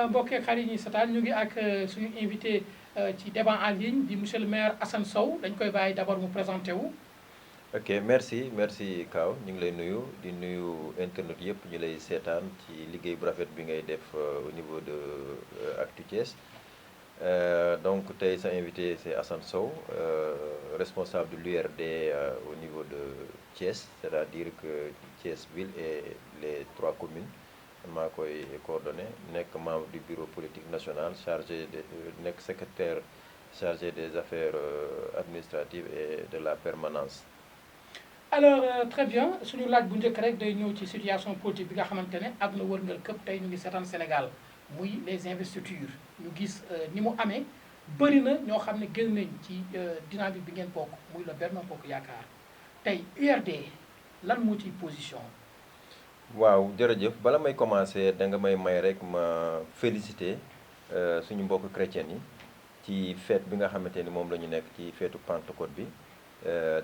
mbokk ak xarit ñi seetaan ñu ngi ak suñu invité ci débat en ligne di monsieur le maire Assane Sow dañ koy bàyyi d'abord mu présenté wu. ok merci Kaaw ñu ngi lay nuyu di nuyu internet yëpp ñu lay seetaan ci liggéey bu rafet bi ngay def au niveau de Actu Thiès donc tey sa invité c'est Assane Sow responsable de l'URD au niveau de Thiès c'est-à-dire que Thiès ville et les 3 communes maa koy coordonné nekk membre du bureau politique national chargé de nekk secrétaire chargé des affaires administratives et de la permanence. alors très bien suñu laaj bu njëkk rek day ñëw ci situation politique bi nga xamante ne àdduna wërngal këpp tey ñu ngi seetaan Sénégal muy les investitures ñu gis ni mu amee bëri na ñoo xam ne génn nañ ci dynamique bi ngeen bokk muy la Benno Bokk Yaakaar tey URD lan moo ciy position. waaw jërëjëf bala may commencer da nga may rek ma féliciter suñu mbokk chrétiens yi ci fête bi nga xamante ni moom la ñu nekk ci feetu Pentecôte bi.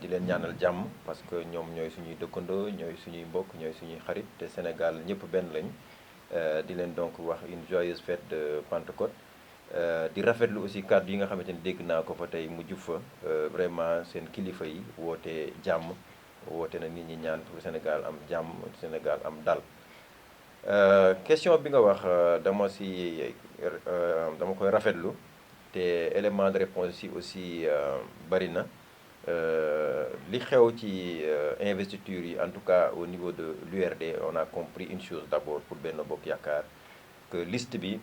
di leen ñaanal jàmm parce que ñoom ñooy suñuy dëkkandoo ñooy suñuy mbokk ñooy suñuy xarit te Sénégal ñëpp benn lañ di leen donc wax une joyeuse fête de Pentecôte di rafetlu aussi kàddu yi nga xamante ni dégg naa ko fa tey mu jub fa vraiment seen kilifa yi woote jàmm woote na nit ñi ñaan pour Sénégal am jàmm Sénégal am dal question bi nga wax dama koy rafetlu te élément de réponse yi aussi bari na. li xew ci investiture yi en tout cas au niveau de l'URD on a compris une chose d'abord pour Benno Bokk Yaakaar que liste bi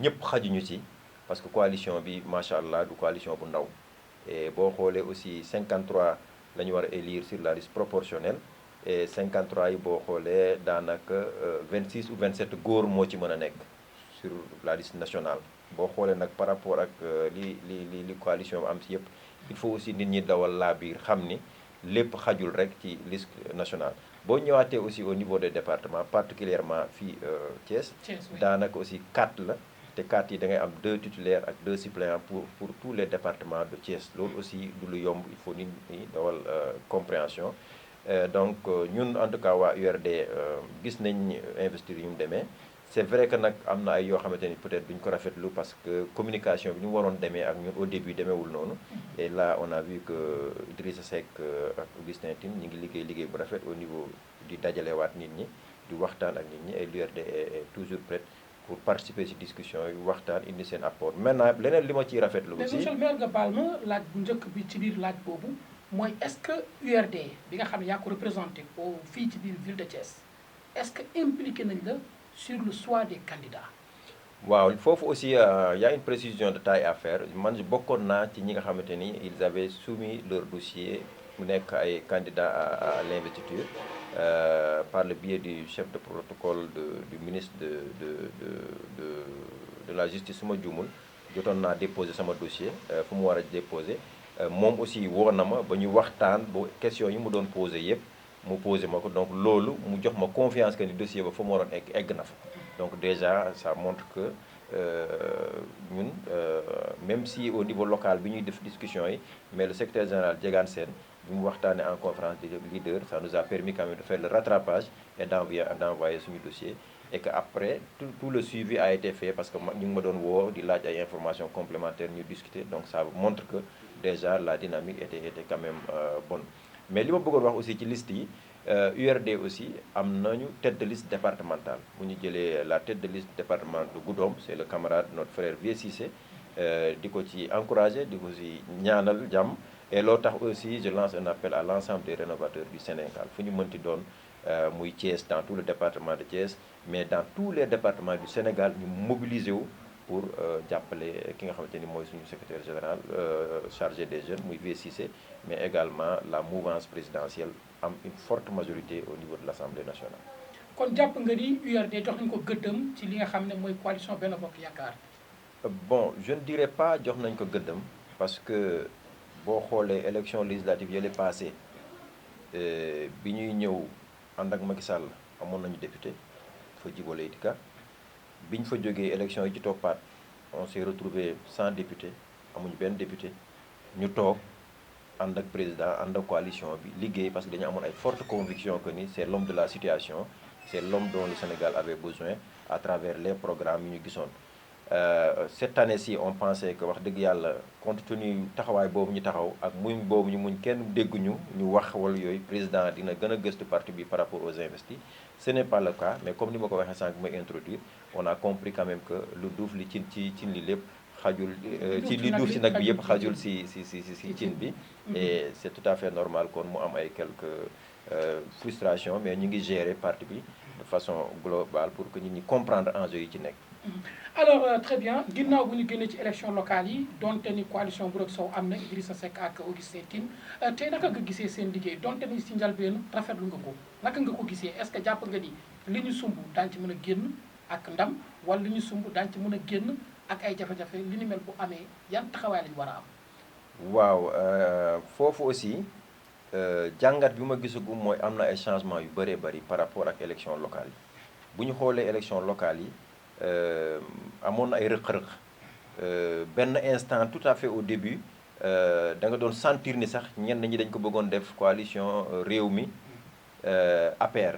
ñëpp xajuñu ci parce que coalition bi macha allah du coalition bu ndaw et boo xoolee aussi 53 la ñu war a élire sur la liste proportionnelle et 53 yi boo xoolee daanaka 26 ou 27 góor moo ci mën a nekk sur la liste nationale boo xoolee nag par rapport ak li coalition bi am ci yëpp. il faut aussi nit ñi dawal laa biir xam ni lépp xajul rek ci liste nationale boo ñëwaatee aussi au niveau des départements particulièrement fii Thiès daanaka aussi 4 la te 4 yi da ngay am 2 titulaires ak 2 suppléants pour tous les départements de Thiès loolu aussi du lu yomb il faut nit ñi dawal compréhension donc ñun en tout cas waa URD gis nañ investir yu mu demee c'est vrai que nag am na ay yoo xamante ni peut-être duñ ko rafetlu parce que communication bi ñu waroon demee ak ñun au début demeewul noonu et là on a vu que Idrissa Seck ak Augustin Tine ñu ngi liggéey bu rafet au niveau di dajalewaat nit ñi di waxtaan ak nit ñi et l'URD est toujours prête pour participer ci discussion yi waxtaan indi seen apport maintenant leneen li ma ciy rafetlu aussi. mais monsieur le maire nga baal ma laaj bu njëkk bi ci biir laaj boobu mooy est-ce que URD bi nga xam ne yaa ko représenté fii ci biir ville de Thiès est-ce que impliqué nañ la sur le choix des candidats. waaw foofu aussi y a une précision de taille à faire man bokkoon naa ci ñi nga xamante ni ils avaient soumis leur dossier mu nekk ay candidats à l'investiture par le biais du chef de protocole du ministre de la justice su ma juumul jotoon naa déposer sama dossier fu mu war a déposer moom aussi woo na ma ba ñu waxtaan ba question yi mu doon poser yëpp. mu posé ma ko donc loolu mu jox ma confiance que ni dossier ba fa mu waroon egg na fa donc déjà ça montre que ñun même si au niveau local bi ñuy def discussion yi mais le secrétaire général Diegane Sène bi mu waxtaanee en conférence des leaders ça nous a permis quand même de faire le rattrapage et d'envoyer suñu dossier et que après tout le suivi a été fait parce que ñu ngi ma doon woo di laaj ay informations complémentaires ñu discuter donc ça montre que déjà la dynamique était quand même bonne. mais li ma bëggoon wax aussi ci liste yi URD aussi am nañu tête de liste départementale bu ñu jëlee la tête de liste départementale de Goudomp c'est le camarade notre frère Vieux Cissé di ko ci encourager di ko ci ñaanal jàmm et loo tax aussi je lance un appel à l'ensemble des rénovateurs du Sénégal fu ñu mënti doon muy Thiès dans tout le département de Thiès mais dans tous les départements du Sénégal ñu mobiliser wu pour jàppale ki nga xamante ni mooy suñu secrétaire général chargé des jeunes muy Vieux Cissé mais également la mouvance présidentielle am une forte majorité au niveau de l'Assemblée nationale. kon jàpp nga ni URD jox nañu ko gëddëm ci li nga xam ne mooy coalition Benno Bokk Yaakaar. bon je ne dirais pas jox nañ ko gëddëm parce que boo xoolee élection législative yële passé bi ñuy ñëw ànd ak Macky Sall amoon nañu député fa Djibo Leyti Ka bi ñu fa jógee élection yi ci toppaat on s'est retrouvé sans député amuñu benn député ñu toog ànd ak président ànd ak coalition bi liggéey parce que dañu amoon ay forte conviction que ni c'est l'homme de la situation c'est l'homme dont le Sénégal avait besoin à travers les programmes yu ñu gisoon. Cette année-ci on pensait que wax dëgg yàlla compte tenu taxawaay boobu ñu taxaw ak muñ boobu ñu muñ kenn dégguñu ñu wax wala yooyu président dina gën a gëstu parti bi par rapport aux investis. Ce n'est pas le cas, mais comme ni ma ko waxee sànq may introduire on a compris quand même que lu duuf li cin li lépp xajul ci li duuf ci nag bi yëpp xajul si cin bi. Et c'est tout à fait normal kon mu am ay quelques frustrations, mais ñu ngi gérer parti bi de façon globale pour que nit ñi comprendre enjeux yi ci nekk. Alors très bien ginnaaw bu ñu génnee ci élection locale yi donte ni coalition bu rek sow am na Idrissa Seck ak Augustin Tine tey naka nga gisee seen liggéey donte ni ci njalbeen rafetlu nga ko naka nga ko gisee est-ce que jàpp nga ni li ñu sumb daañu ci mën a génn ak ndam wala li ñu sumb daañu ci mën a génn ak ay jafe-jafe li ni mel bu amee yan taxawaay lañu war a am. waaw foofu aussi jàngat bi ma gisagum mooy am na ay changements yu bëree bëri par rapport ak élection locale yi bu ñu xoolee élection locale yi. amoon na ay rëq-rëq benn instant tout à fait au début da nga doon sentir ni sax ñenn ñi dañ ko bëggoon def coalition Rewmi APR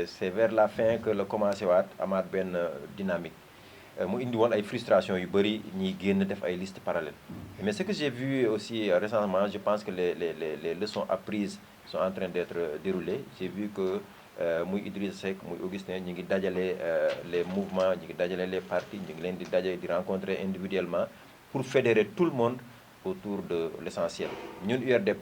c'est vers la fin que la commencé waat amaat benn dynamique mu indi woon ay frustration yu bëri ñiy génn def ay listes parallèles mais ce que j'ai vu aussi récemment je pense que les leçons apprises sont en train d'être déroulées. J'ai vu que muy Idrissa Seck muy Augustin ñu ngi dajale les mouvements ñu ngi dajale les partis ñu ngi leen di dajale di rencontrer individuellement pour fédérer tout le monde autour de l'essentiel. Ñun URD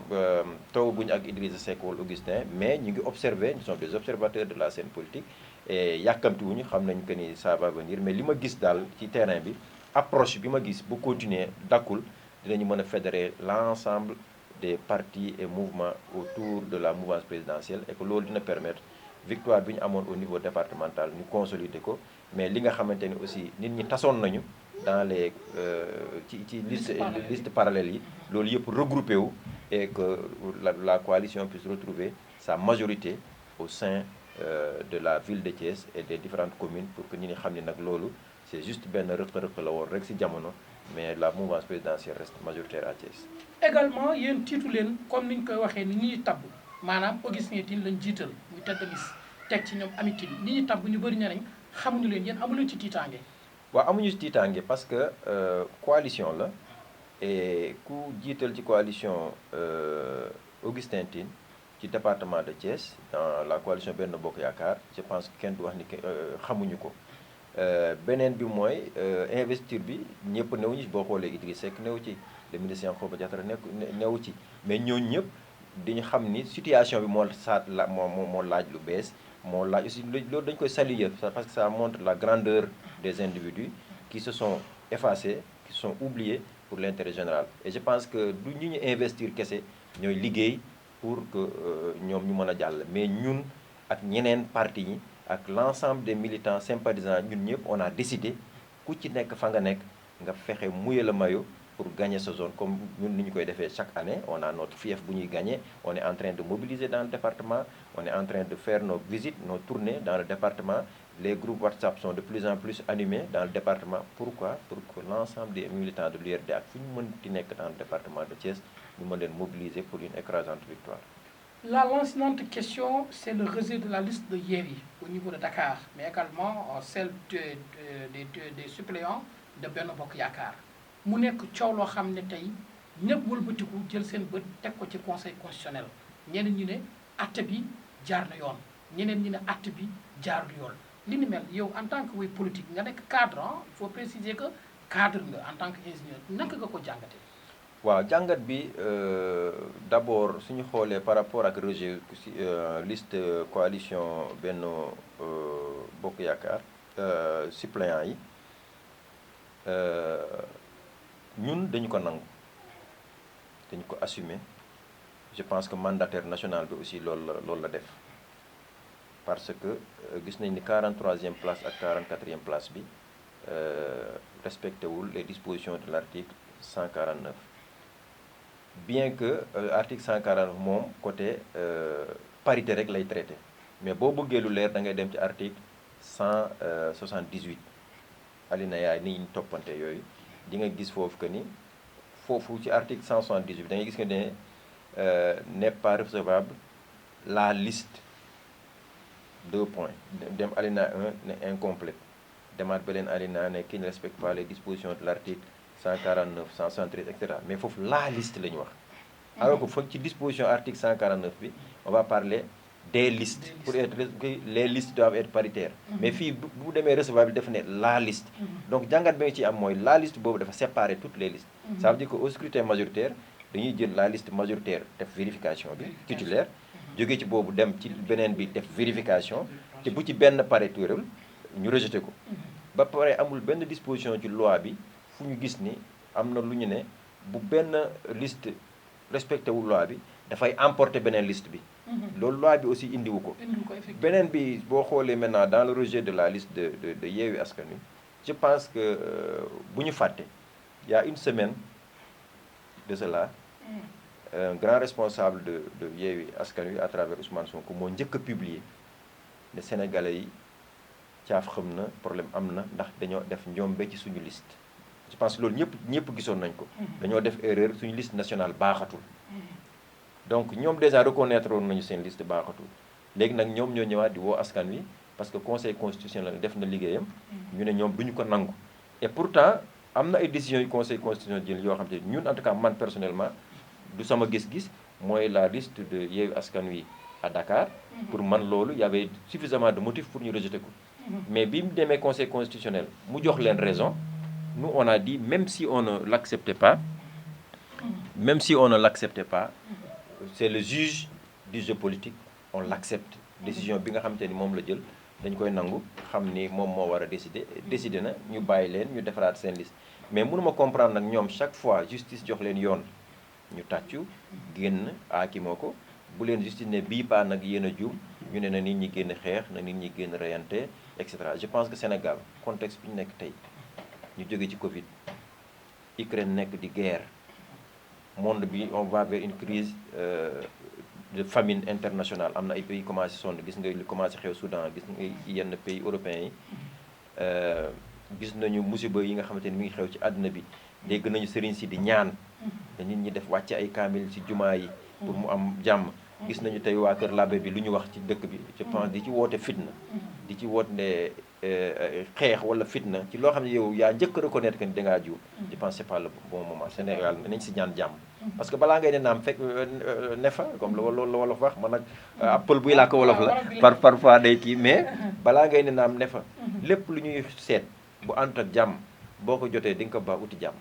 tooguñu ak Idrissa Seck wala Augustin mais ñu ngi observer nous sommes des observateurs de la scène politique et yàkkamtiwuñu xam nañ que ni ça va venir mais li ma gis daal ci terrain bi approche bi ma gis bu continuer dakkul dinañu mën a fédérer l'ensemble des partis et mouvements autour de la mouvance présidentielle et que loolu dina permettre victoire bi ñu amoon au niveau départemental ñu consolider ko mais li nga xamante ni aussi nit ñi tasoon nañu dans les ci liste parallèles yi loolu yëpp regroupé wu et que la coalition puisse retrouver sa majorité au sein de la ville de Thiès et des différentes communes pour que ñi xam ni nag loolu c'est juste benn rëq-rëq la woon rek ci jamono mais la mouvance présidentielle reste majoritaire à Thiès. également yéen tiitu leen comme ni ñu koy waxee ni ñuy tabb maanaam Augustin Tine lañ jiital muy tête de liste teg ci ñoom Ami Tine ni ñuy tabb ñu bëri ñeneen xamuñu leen yéen amu leen ci tiitaange. waaw amuñu ci tiitaange parce que coalition la et ku jiital ci coalition Augustin Tine ci département de Thiès dans la coalition Benno Bokk Yaakaar je pense que kenn du wax ni xamuñu ko. beneen bi mooy investiture bi ñëpp new ñi boo xoolee Idrissa Seck new ci le ministre Yankhoba Diattara new ci mais ñooñu ñëpp dañu xam ni situation bi moo laaj lu bees moo laaj aussi loolu dañu koy saluer parce que ça montre la grandeur des individus qui se sont effacés qui se sont oubliés pour l'intérêt général et je pense que du ñu investir kese ñooy liggéey pour que ñoom ñu mën a jàll mais ñun ak ñeneen parti yi ak l'ensemble des militants sympathisants ñun ñëpp on a décidé ku ci nekk fa nga nekk nga fexe mouiller le maillot pour gagner sa zone comme ñun ni ñu koy defee chaque année on a notre fief bu ñuy gagner on est en train de mobiliser dans le département on est en train de faire nos visites nos tournées dans le département les groupes WhatsApp sont de plus en plus animés dans le département pourquoi pour que l'ensemble des militants de l'URD ak fu ñu mën di nekk dans le département de Thiès ñu mën leen mobiliser pour une écrasante victoire. La lancinante question, c'est le rejet de la liste de Yewwi au niveau de Dakar, mais également celle des suppléants de Benno Bokk Yaakaar. mu nekk coow loo xam ne tey ñëpp wëlbatiku jël seen bët teg ko ci conseil constitutionnel ñeneen ñi ne acte bi jaar na yoon ñeneen ñi ne acte bi jaarul yoon li ni mel yow en tant que way politique nga nekk cadre il faut préciser que cadre nga en tant que ingénieur naka nga ko jàngatee. waaw jàngat bi d'abord suñu xoolee par rapport ak rejet liste coalition Benno Bokk Yaakaar suppléants yi ñun dañu ko nangu dañu ko assumer je pense que mandataire national bi aussi loolu la def parce que gis nañ ni 43e place ak 44e place bi respecté wul les dispositions de l'article 149 bien que article 149 moom côté parité rek lay traité mais boo bëggee lu leer da ngay dem ci article 178 alinéa ni ñu toppante yooyu di nga gis foofu que ni foofu ci article 178 da ngay gis que ne n'est pas recevable la liste 2 points dem alinéa 1 ne incomplet demaat beneen alinéa ne qui ne respecte pas les dispositions de l'article 149 173 et cetera mais foofu la liste la ñu wax. alors que foog ci disposition article 149 bi on va parler des listes pour être les listes doivent être paritaires. mais fii bu demee recevable dafa ne la liste. donc jàngat bi nga ci am mooy la liste boobu dafa séparer toutes les listes. ça veut dire que au scrutin majoritaire dañuy jël la liste majoritaire def vérification bi titulaire jóge ci boobu dem ci beneen bi def vérification te bu ci benn pare tuural ñu rejeté ko. ba pare amul benn disposition ci loi bi fu ñu gis ni am na lu ñu ne bu benn liste respecté wu loi bi dafay emporter beneen liste bi. loolu loi bi aussi indiwu ko. beneen bi boo xoolee maintenant dans le rejet de la liste de Yewwi Askan Wi je pense que bu ñu fàtte il y a une semaine de cela un grand responsable de Yewwi Askan Wi à travers Ousmane Sonko moo njëkk a publier ne Sénégalais yi caaf xam na problème am na ndax dañoo def njombe ci suñu liste. je pense que loolu ñëpp gisoon nañ ko. dañoo def erreur suñu liste nationale baaxatul. donc ñoom déjà reconnaître woon nañu seen liste baaxatul léegi nag ñoom ñoo ñëwaat di woo askan wi parce que conseil constitutionnel def na liggéeyam. ñu ne ñoom duñu ko nangu. et pourtant am na ay décisions yu conseil constitutionnel jël yoo xam te ñun en tout cas man personnellement du sama gis-gis mooy la liste de Yewwi Askan Wi à Dakar. pour man loolu y avait suffisamment de motifs pour ñu rejeter ko. mais bi mu demee conseil constitutionnel mu jox leen raison nous on a dit même si on ne l'acceptait pas c'est le juge du jeu politique on l'accepte décision bi nga xamante ni moom la jël dañ koy nangu xam ni moom moo war a décider na ñu bàyyi leen ñu defaraat seen liste mais mënuma comprendre nag ñoom chaque fois justice jox leen yoon ñu tàccu génn aakimoo ko bu leen justice ne bii paa nag yéen a juum ñu ne na nit ñi génn xeex na nit ñi génn reyante et cetera je pense que Sénégal contexte bi ñu nekk tey ñu jóge ci Covid Ukraine nekk di guerre monde bi on va vers une crise de famine internationale am na ay pays commencé sonn gis nga li commencé xew Soudan gis nga yenn pays européens yi gis nañu musiba yi nga xamante ni mi ngi xew ci àdduna bi dégg nañu sëriñ si di ñaan te nit ñi def wàcce ay kaamil ci jumaa yi pour mu am jàmm gis nañu tey waa Kër Labbe bi lu ñu wax ci dëkk bi je pense di ci woote fitna di ci woote ne xeex wala fitna ci loo xam ne yow yaa njëkk reconnaître que ni dangaa jiw je pense c'est pas le bon moment Sénégal nañ si ñaan jàmm parce que balaa ngay ne naam fekk ne fa comme loolu la wolof wax man nag ab pël buy làkk wolof la parfois day kii mais balaa ngay ne naam ne fa lépp lu ñuy seet bu àndut ak jàmm boo ko jotee di nga ko baax uti jàmm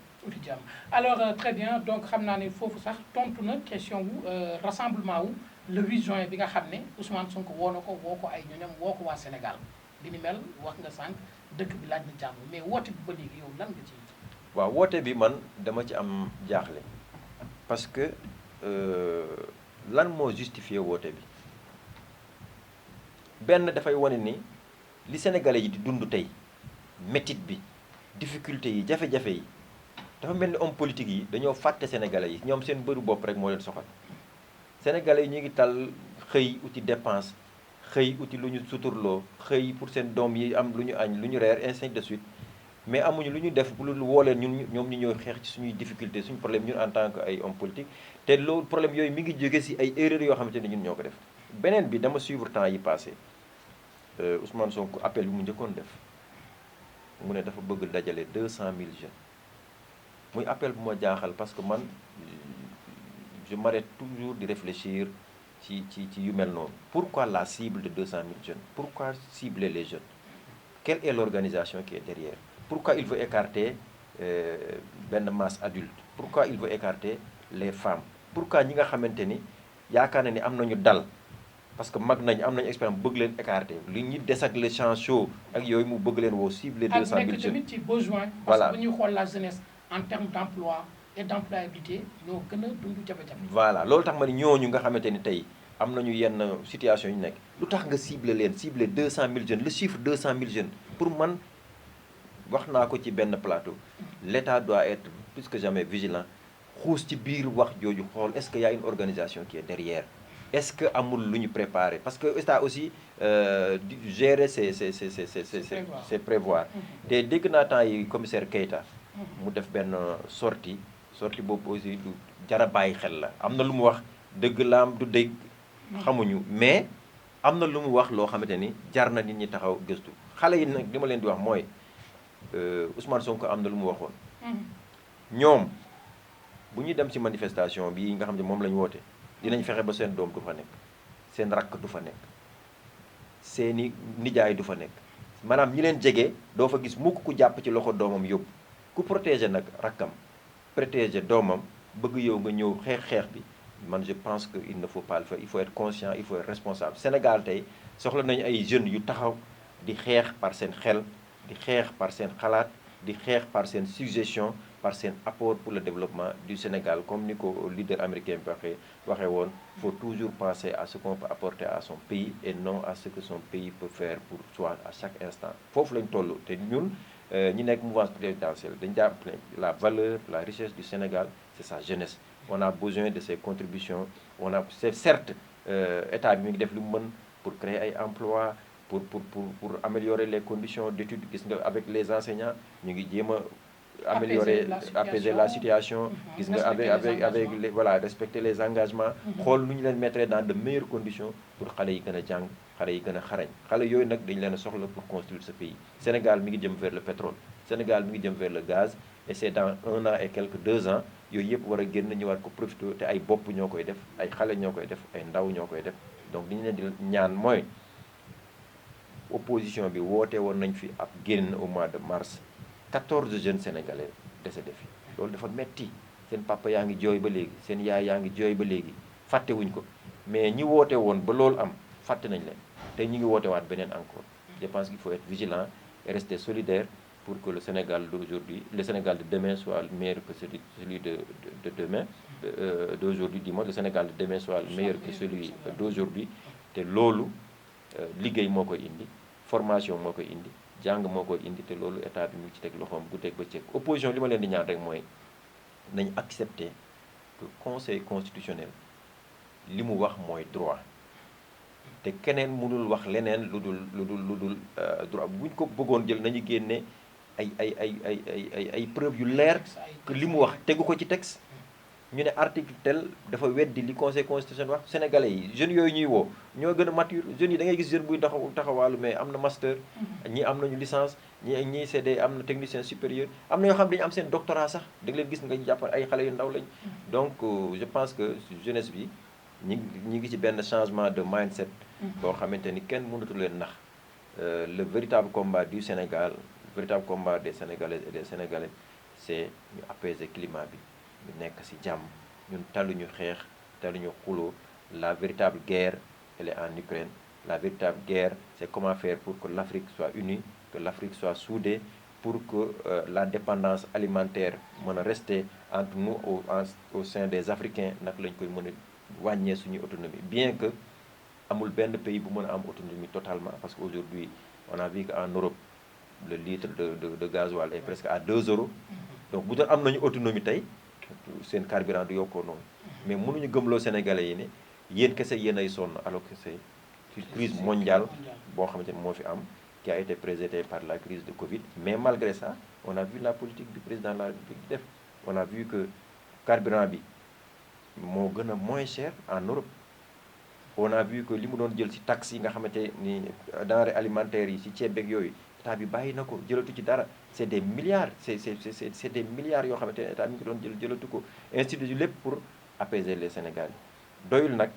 alors très bien donc xam naa ne foofu sax tontu na question wu rassemblement wu le 8 juin bi nga xam ne Ousmane Sonko woo na ko woo ko ay ñoñam woo ko waa Sénégal li ni mel wax nga sànq dëkk bi laaj na jàmm mais woote bi ba léegi yow lan nga ci. waaw woote bi man dama ci am jaaxle parce que lan moo justifié woote bi benn dafay wane ni li Sénégalais yi di dund tey métit bi difficulté yi jafe-jafe yi. dafa mel ni homme politique yi dañoo fàtte sénégalais yi ñoom seen bëru bopp rek moo leen soxal sénégalais yi ñu ngi tal xëy uti dépense xëy uti lu ñu suturloo xëy pour seen doom yi am lu ñu añ lu ñu reer ainsi de suite mais amuñu lu ñu def bu lu woo leen ñoom ñu ñëw xeex ci suñuy difficulté suñu problème ñun en tant que ay homme politique te loolu problème yooyu mi ngi jóge ci ay erreurs yoo xamante ne ñun ñoo ko def beneen bi dama suivre temps yi passé Ousmane Sonko appel bi mu njëkkoon def mu ne dafa bëgg dajale 200 000 jeunes muy appel bu ma jaaxal parce que man je m'arrête toujours di réfléchir ci yu mel noonu pourquoi la cible de 200 000 jeunes pourquoi cibler les jeunes quelle est l'organisation qui est derrière pourquoi il veut écarter benn masse adulte pourquoi il veut écarter les femmes pourquoi ñi nga xamante ni yaakaar na ni am nañu dal parce que mag nañu am nañu expérience bëgg leen écarter li ñi des ak les champs chauds ak yooyu mu bëgg leen woo cibler 200 000 jeunes ak nekk tamit ci besoin parce que bu ñuy xool la jeunesse en termes d'emploi et d'employabilité ñoo gën a dund jafe-jafe. voilà loolu tax ma ni ñooñu nga xamante ni tey am nañu yenn situation yu nekk lu tax nga cibler leen cibler 200 000 jeunes le chiffre 200 000 jeunes pour man wax naa ko ci benn plateau l'État doit être plus que jamais vigilant xuus ci biir wax jooju xool est-ce que y a une organisation qui est derrière est-ce que amul lu ñu préparer parce que État aussi gérer c'est prévoir te dégg naa temps yi commissaire Keita mu def benn sortie boobu aussi du jara bàyyi xel la am na lu mu wax dëgg laam du dégg xamuñu mais am na lu mu wax loo xamante ni jar na nit ñi taxaw gëstu xale yi nag li ma leen di wax mooy Ousmane Sonko am na lu mu waxoon. ñoom bu ñu dem ci manifestation bi nga xam ne moom la ñu woote dinañ fexe ba seen doom du fa nekk seen rakk du fa nekk seeni nijaay du fa nekk maanaam ñi leen jege doo fa gis mukk ku jàpp ci loxo doomam yóbbu ku protéger nag rakkam protéger doomam bëgg yow nga ñëw xeex bi man je pense que il ne faut pas le faire il faut être conscient il faut être responsable Sénégal tey soxla nañu ay jeunes yu taxaw di xeex par seen xel di xeex par seen xalaat di xeex par seen suggestion par seen apport pour le développement du Sénégal comme ni ko leader américain bi waxee woon faut toujours penser à ce qu'on peut apporter à son pays et non à ce que son pays peut faire pour soi à chaque instant foofu lañ toll te ñun ñi nekk mouvance présidentielle dañ jàpp ne la valeur la richesse du Sénégal c'est sa jeunesse on a besoin de ses contributions on a c'est certes état bi mi ngi def lu mu mën pour créer ay emplois pour améliorer les conditions d'études gis nga avec les enseignants ñu ngi jéem a apaiser la situation gis nga avec les voilà respecter les engagements xool nu ñu leen mettre dans de meilleures conditions pour xale yi gën a jàng xale yi gën a xarañ xale yooyu nag dañu leen a soxla pour construire ce pays Sénégal mi ngi jëm vers le pétrole Sénégal mi ngi jëm vers le gaz et c'est dans 1 an et quelques 2 ans yooyu yëpp war a génn ñu war ko profité te ay bopp ñoo koy def ay xale ñoo koy def ay ndaw ñoo koy def donc li ñu leen di ñaan mooy opposition bi woote woon nañ fi ab génn au mois de mars 14 jeunes sénégalais décédé fi loolu dafa metti seen papa yaa ngi jooy ba léegi seen yaay yaa ngi jooy ba léegi fàtte wuñ ko mais ñi woote woon ba loolu am fàtte nañ leen te ñu ngi woote waat beneen encore je pense qu'il faut être vigilant et rester solidaire pour que le Sénégal d'aujourd'hui le Sénégal de demain soit meilleur que celui de demain d'aujourd'hui dis-moi le Sénégal de demain soit meilleur que celui d'aujourd'hui te loolu liggéey moo koy indi formation moo koy indi jàng moo koy indi te loolu état bi mu ngi ci teg loxoom bu teg ba ceeb opposition li ma leen di ñaan rek mooy nañ accepter que conseil constitutionnel li mu wax mooy droit te keneen mënul wax leneen lu dul droit bu ñu ko bëggoon jël nañu génne ay preuve yu leer que li mu wax tegu ko ci texte ñu ne article tel dafa weddi li conseil constitutionnel wax sénégalais yi jeunes yooyu ñuy woo ñoo gën a mature jeunes yi da ngay gis jeune buy taxawaalu mais am na master ñi am nañu licence ñi c'est am na technicien supérieur am na ñoo xam dañu am seen doctorat sax da nga leen gis nga jàpp ay xale yu ndaw lañ donc je pense que jeunesse bi ñi ngi ci benn changement de mindset boo xamante ni kenn mënatu leen nax le véritable combat du Sénégal le véritable combat des Sénégalaises et des Sénégalais c'est ñu apaiser climat bi ñu nekk ci jàmm ñun taluñu xeex taluñu xuloo la véritable guerre elle est en Ukraine la véritable guerre c'est comment faire pour que l'Afrique soit unie que l'Afrique soit soudée pour que la dépendance alimentaire mën a rester entre nous au sein des Africains naka lañ koy mën a wàññee suñu autonomie bien que amul benn pays bu mën a am autonomie totalement parce que aujourd'hui on a vu qu'en Europe le litre de gasoil est presque à 2 euros donc bu doon am nañu autonomie tey seen carburant du yokkoo noonu mais mënuñu gëmloo Sénégalais yi ne yéen kese yéen ay sonn alors que c'est une crise mondiale boo xamante ne moo fi am qui a été précédée par la crise de Covid mais malgré ça on a vu la politique du président de la République di def on a vu que carburant bi moo gën a moins cher en Europe on a vu que li mu doon jël ci taxes yi nga xamante ni denrées alimentaires yi ci ceeb beeg yooyu état bi bàyyi na ko jëlatu ci dara c'est des milliards c'est des milliards yoo xamante ne état bi ngi doon jëlatu ko ainsi de suite lépp pour apaiser les Sénégalais doyul nag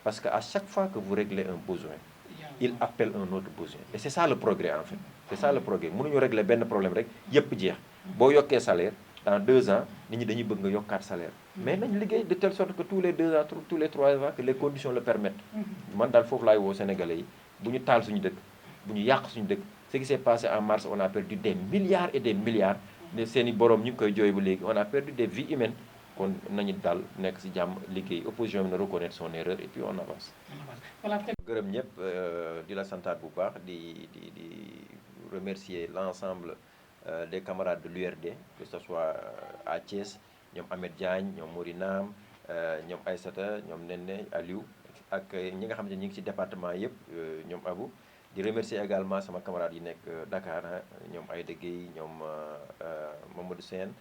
parce que à chaque fois que vous réglez un besoin il appelle un autre besoin et c'est ça le progrès en fait c'est ça le progrès mënuñu régler benn problème rek yépp jeex boo yokkee salaire dans 2 ans nit ñi dañuy bëgg nga yokkaat salaire mais nañ liggéey de telle sorte que tous les 2 ans tous les 3 ans que les conditions le permettent man daal foofu laay woo Sénégalais yi bu ñu taal suñu dëkk bu ñu yàq suñu dëkk ce qui s'est passé en mars on a perdu des milliards et des milliards ne seeni borom ñu ngi koy jooy ba léegi on a perdu des vies humaines kon nañu daal nekk ci jàmm liggéey opposition bi na reconnaître son erreur et puis on avance. gërëm ñëpp di la santaat bu baax di remercier l'ensemble des camarades de l'URD que ce soit à Thiès ñoom Ahmed Diagne ñoom Morinam ñoom Aïssata ñoom Nene Aliou ak ñi nga xam ne ñi ngi ci département yëpp ñoom Abou di remercier également sama camarades yi nekk Dakar ñoom Aïda Gueye ñoom Mamadou Sène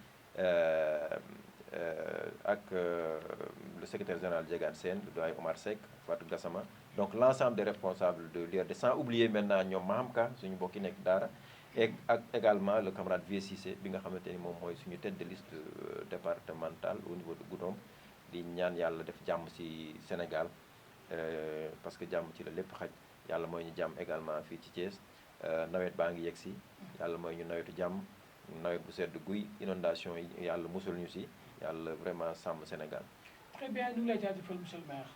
ak le secrétaire général Diegane Sène, le doyen Omar Seck, Fatou Gassama, donc l'ensemble des responsables de l'URD, sans oublier maintenant ñoom Mahamka suñu mbokki nekk daara et ak également le camarade Vieux Cissé bi nga xamante ni moom mooy suñu tête de liste départementale au niveau de Goudomp di ñaan yàlla def jàmm ci Sénégal parce que jàmm ci la lépp xaj yàlla mooy ñu jàmm également fii ci Thiès nawet baa ngi yegg si yàlla mooy ñu nawetu jàmm nawet bu sedd guy inondation yi yàlla musul ñu si yàlla vraiment sàmm Sénégal. Très bien, ñu ngi lay jaajëfal monsieur le maire.